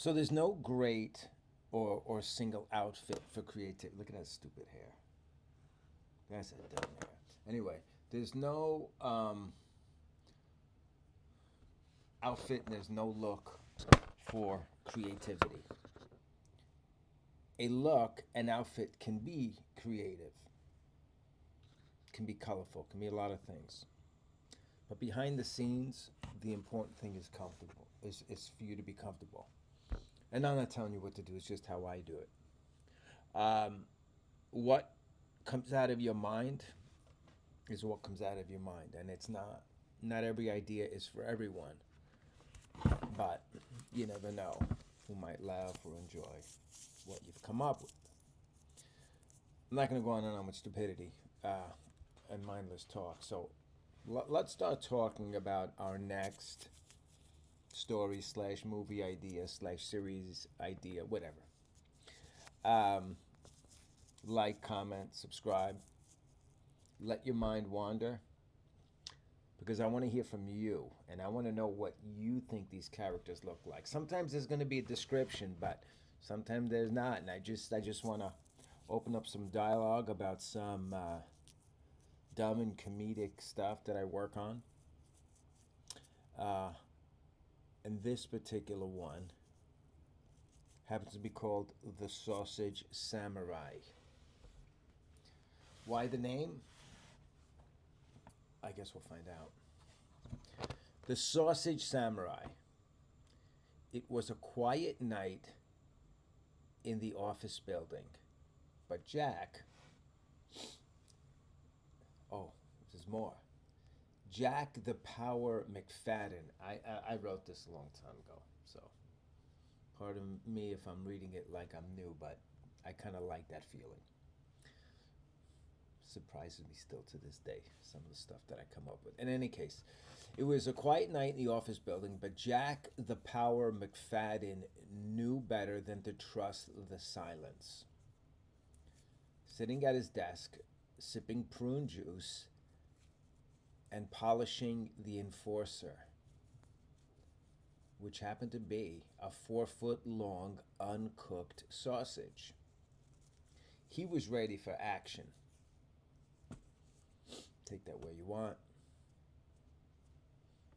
So there's no great or single outfit for creativity. Look at that stupid hair. That's a dumb hair. Anyway, there's no outfit and there's no look for creativity. A look, an outfit can be creative, can be colorful, can be a lot of things. But behind the scenes, the important thing is comfortable. Is for you to be comfortable. And I'm not telling you what to do. It's just how I do it. What comes out of your mind is what comes out of your mind, and it's not every idea is for everyone. But you never know who might laugh or enjoy what you've come up with. I'm not going to go on and on with stupidity and mindless talk. So let's start talking about our next story slash movie idea slash series idea, whatever. Um, like, comment, subscribe. Let your mind wander because I want to hear from you and I want to know what you think these characters look like. Sometimes there's going to be a description, but sometimes there's not, and I just want to open up some dialogue about some dumb and comedic stuff that I work on. Uh, and this particular one happens to be called the Sausage Samurai. Why the name? I guess we'll find out. The Sausage Samurai. It was a quiet night in the office building, but Jack, oh, there's more. Jack the Power McFadden. I wrote this a long time ago, so pardon me if I'm reading it like I'm new, but I kind of like that feeling. Surprises me still to this day, some of the stuff that I come up with. In any case, it was a quiet night in the office building, but Jack the Power McFadden knew better than to trust the silence. Sitting at his desk, sipping prune juice and polishing the enforcer, which happened to be a 4 foot long uncooked sausage. He was ready for action. Take that where you want,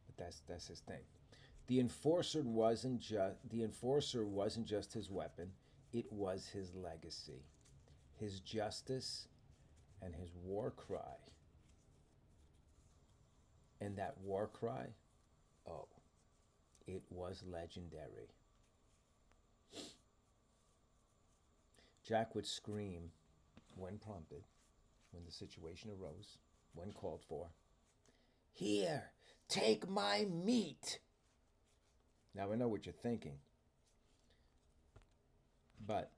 but that's his thing. The enforcer wasn't just his weapon, it was his legacy, his justice, and his war cry. And that war cry, oh, it was legendary. Jack would scream when prompted, when the situation arose, when called for. Here, take my meat. Now I know what you're thinking, but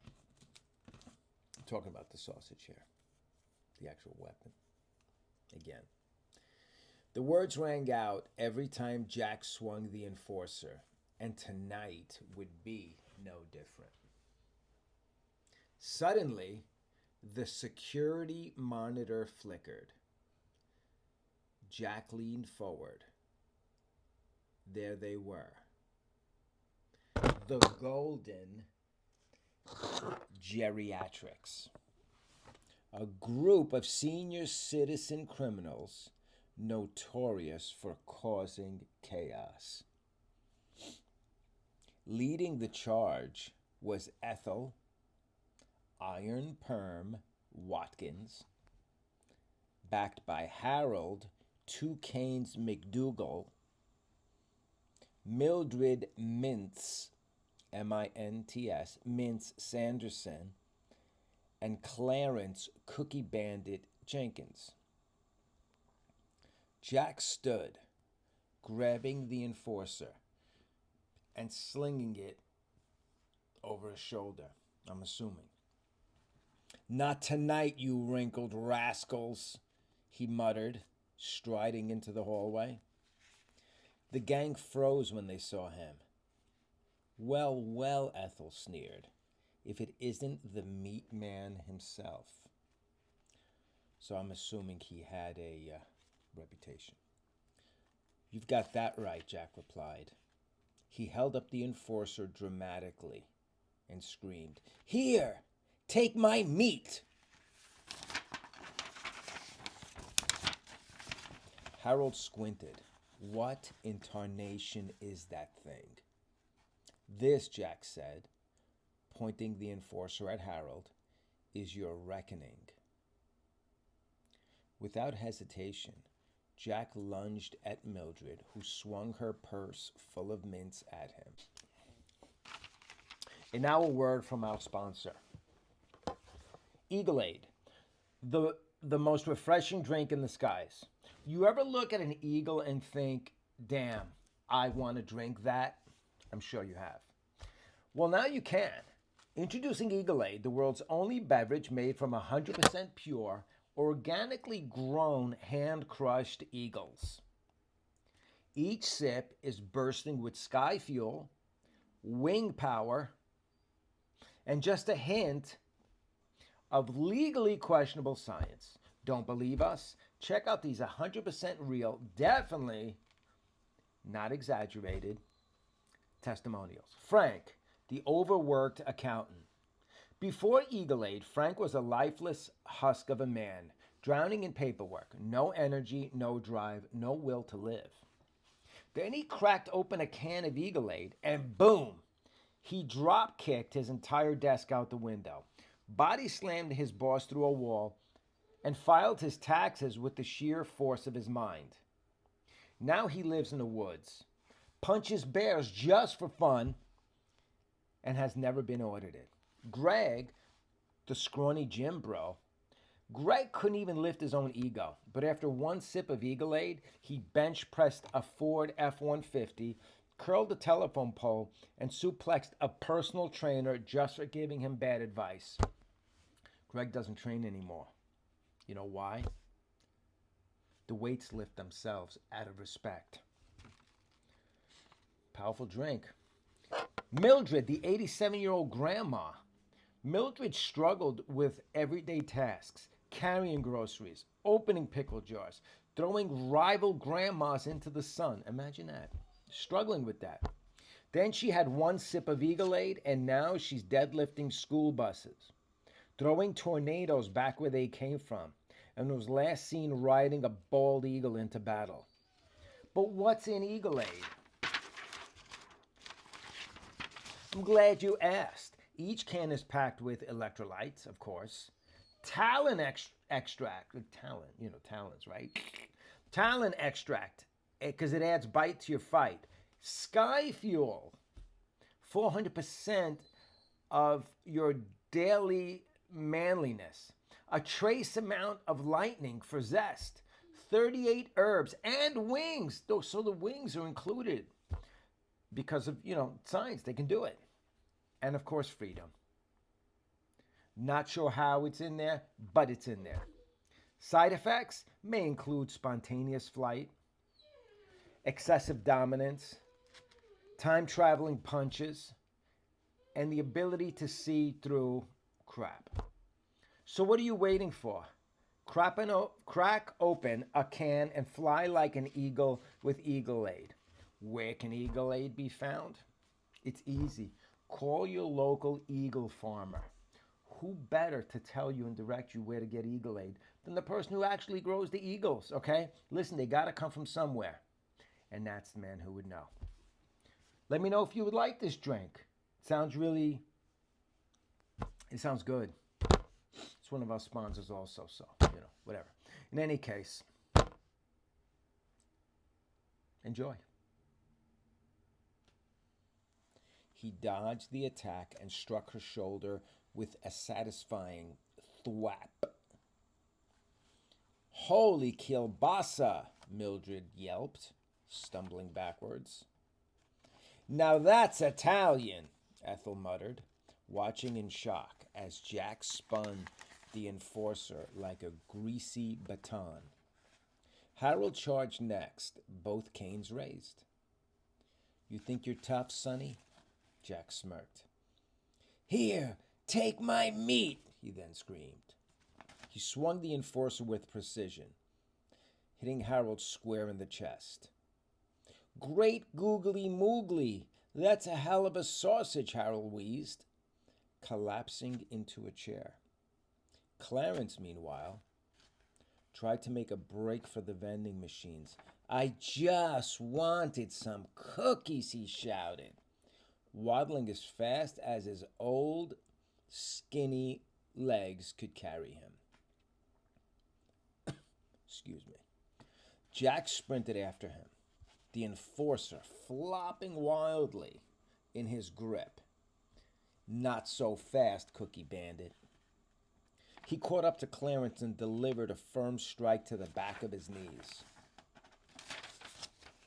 I'm talking about the sausage here, the actual weapon. Again, the words rang out every time Jack swung the enforcer, and tonight would be no different. Suddenly, the security monitor flickered. Jack leaned forward. There they were. The Golden Geriatrics, a group of senior citizen criminals notorious for causing chaos. Leading the charge was Ethel Iron Perm Watkins, backed by Harold Two Canes McDougal, Mildred Mintz, Mint's, Mintz Sanderson, and Clarence Cookie Bandit Jenkins. Jack stood, grabbing the enforcer and slinging it over his shoulder, I'm assuming. Not tonight, you wrinkled rascals, he muttered, striding into the hallway. The gang froze when they saw him. Well, well, Ethel sneered, if it isn't the meat man himself. So I'm assuming he had a reputation. You've got that right, Jack replied. He held up the enforcer dramatically and screamed, "Here, take my meat!" Harold squinted. What in tarnation is that thing? This, Jack said, pointing the enforcer at Harold, is your reckoning. Without hesitation, Jack lunged at Mildred, who swung her purse full of mints at him. And now a word from our sponsor. Eagle-Aid, the most refreshing drink in the skies. You ever look at an eagle and think, damn, I want to drink that? I'm sure you have. Well, now you can. Introducing Eagle-Aid, the world's only beverage made from 100% pure, organically grown, hand-crushed eagles. Each sip is bursting with sky fuel, wing power, and just a hint of legally questionable science. Don't believe us? Check out these 100% real, definitely not exaggerated testimonials. Frank, the overworked accountant. Before Eagle-Aid, Frank was a lifeless husk of a man, drowning in paperwork. No energy, no drive, no will to live. Then he cracked open a can of Eagle-Aid, and boom! He drop-kicked his entire desk out the window, body slammed his boss through a wall, and filed his taxes with the sheer force of his mind. Now he lives in the woods, punches bears just for fun, and has never been audited. Greg, the scrawny gym bro, Greg couldn't even lift his own ego, but after one sip of Eagle-Aid, he bench pressed a Ford F-150, curled a telephone pole, and suplexed a personal trainer just for giving him bad advice. Greg doesn't train anymore. You know why? The weights lift themselves out of respect. Powerful drink. Mildred, the 87-year-old grandma. Mildred struggled with everyday tasks, carrying groceries, opening pickle jars, throwing rival grandmas into the sun. Imagine that. Struggling with that. Then she had one sip of Eagle-Aid, and now she's deadlifting school buses, throwing tornadoes back where they came from, and was last seen riding a bald eagle into battle. But what's in Eagle-Aid? I'm glad you asked. Each can is packed with electrolytes, of course, talent extract, talents, right? Talent extract, because it adds bite to your fight. Sky fuel, 400% of your daily manliness. A trace amount of lightning for zest. 38 herbs and wings. So the wings are included because of, science. They can do it. And of course, freedom. Not sure how it's in there, but it's in there. Side effects may include spontaneous flight, excessive dominance, time-traveling punches, and the ability to see through crap. So what are you waiting for? Crack open a can and fly like an eagle with Eagle-Aid. Where can Eagle-Aid be found? It's easy. Call your local eagle farmer. Who better to tell you and direct you where to get Eagle-Aid than the person who actually grows the eagles, okay? Listen, they got to come from somewhere. And that's the man who would know. Let me know if you would like this drink. It sounds good. It's one of our sponsors also, so, whatever. In any case, enjoy. He dodged the attack and struck her shoulder with a satisfying thwap. Holy kielbasa, Mildred yelped, stumbling backwards. Now that's Italian, Ethel muttered, watching in shock as Jack spun the enforcer like a greasy baton. Harold charged next, both canes raised. You think you're tough, Sonny? Jack smirked. Here, take my meat, he then screamed. He swung the enforcer with precision, hitting Harold square in the chest. Great googly moogly, That's a hell of a sausage, Harold wheezed, collapsing into a chair. Clarence, meanwhile, tried to make a break for the vending machines. I just wanted some cookies, he shouted, waddling as fast as his old, skinny legs could carry him. Excuse me. Jack sprinted after him, the enforcer flopping wildly in his grip. Not so fast, Cookie Bandit. He caught up to Clarence and delivered a firm strike to the back of his knees.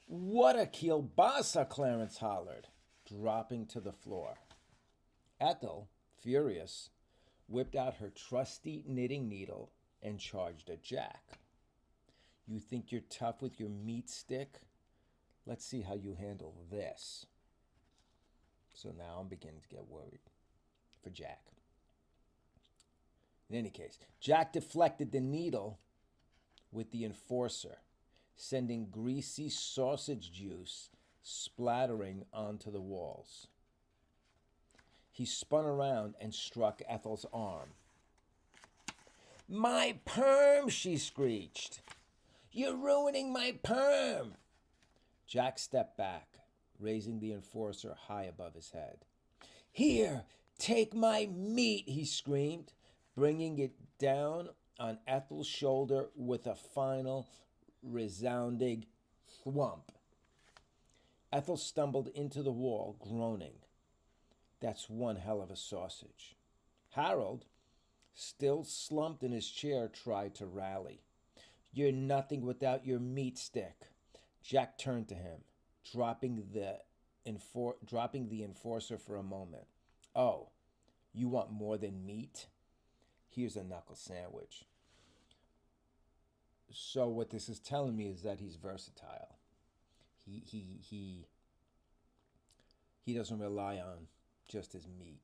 What a kielbasa, Clarence hollered, dropping to the floor. Ethel, furious, whipped out her trusty knitting needle and charged at Jack. You think you're tough with your meat stick? Let's see how you handle this. So now I'm beginning to get worried for Jack. In any case, Jack deflected the needle with the enforcer, sending greasy sausage juice splattering onto the walls. He spun around and struck Ethel's arm. My perm, she screeched. You're ruining my perm. Jack stepped back, raising the enforcer high above his head. Here, take my meat, he screamed, bringing it down on Ethel's shoulder with a final, resounding thwump. Ethel stumbled into the wall, groaning. That's one hell of a sausage. Harold, still slumped in his chair, tried to rally. You're nothing without your meat stick. Jack turned to him, dropping the enforcer for a moment. Oh, you want more than meat? Here's a knuckle sandwich. So what this is telling me is that he's versatile. He doesn't rely on just his meat.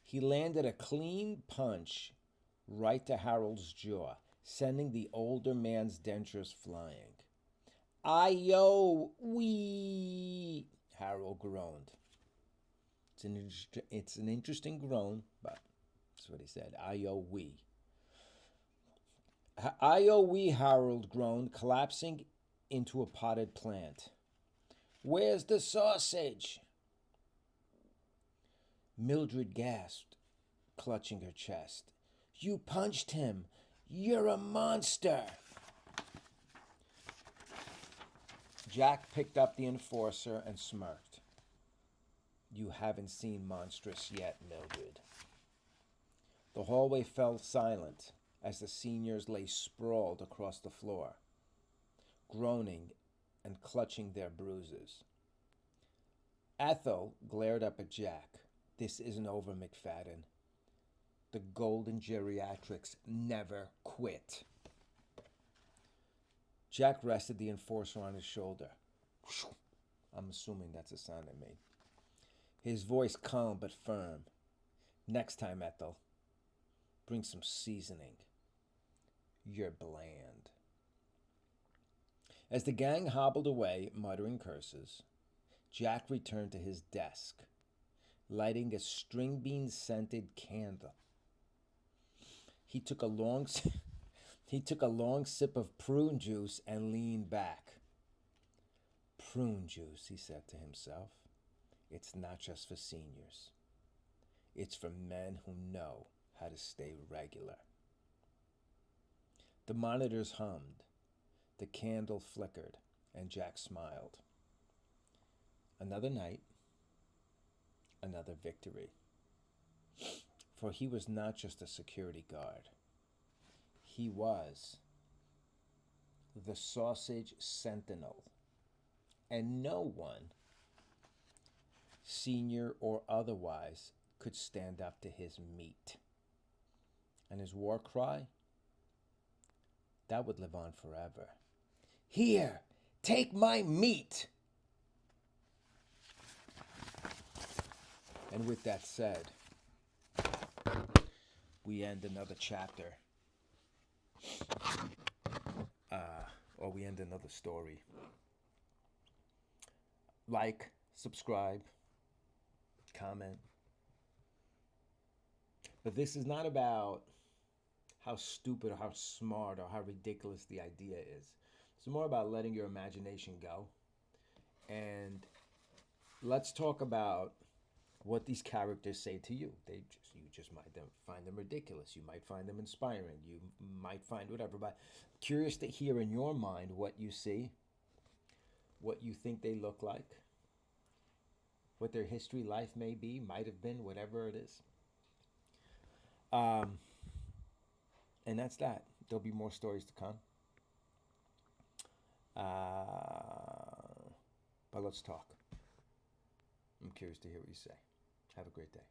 He landed a clean punch right to Harold's jaw, sending the older man's dentures flying. Ayo, wee! Harold groaned. It's an interesting groan, but that's what he said. Ayo, wee. Ayo, wee, Harold groaned, collapsing into a potted plant. Where's the sausage? Mildred gasped, clutching her chest. You punched him. You're a monster. Jack picked up the enforcer and smirked. You haven't seen monstrous yet, Mildred. The hallway fell silent as the seniors lay sprawled across the floor, groaning and clutching their bruises. Ethel glared up at Jack. This isn't over, McFadden. The golden geriatrics never quit. Jack rested the enforcer on his shoulder. I'm assuming that's a sound I made. His voice calm but firm. Next time, Ethel, bring some seasoning. You're bland. As the gang hobbled away, muttering curses, Jack returned to his desk, lighting a string bean-scented candle. He took a long sip of prune juice and leaned back. Prune juice, he said to himself. It's not just for seniors. It's for men who know how to stay regular. The monitors hummed. The candle flickered, and Jack smiled. Another night, another victory. For he was not just a security guard. He was the sausage sentinel. And no one, senior or otherwise, could stand up to his meat. And his war cry, that would live on forever. Here, take my meat! And with that said, we end another chapter. Or we end another story. Like, subscribe, comment. But this is not about how stupid or how smart or how ridiculous the idea is. It's more about letting your imagination go. And let's talk about what these characters say to you. You just might find them ridiculous. You might find them inspiring. You might find whatever. But curious to hear in your mind what you see, what you think they look like, what their history, life may be, might have been, whatever it is. And that's that. There'll be more stories to come. But let's talk. I'm curious to hear what you say. Have a great day.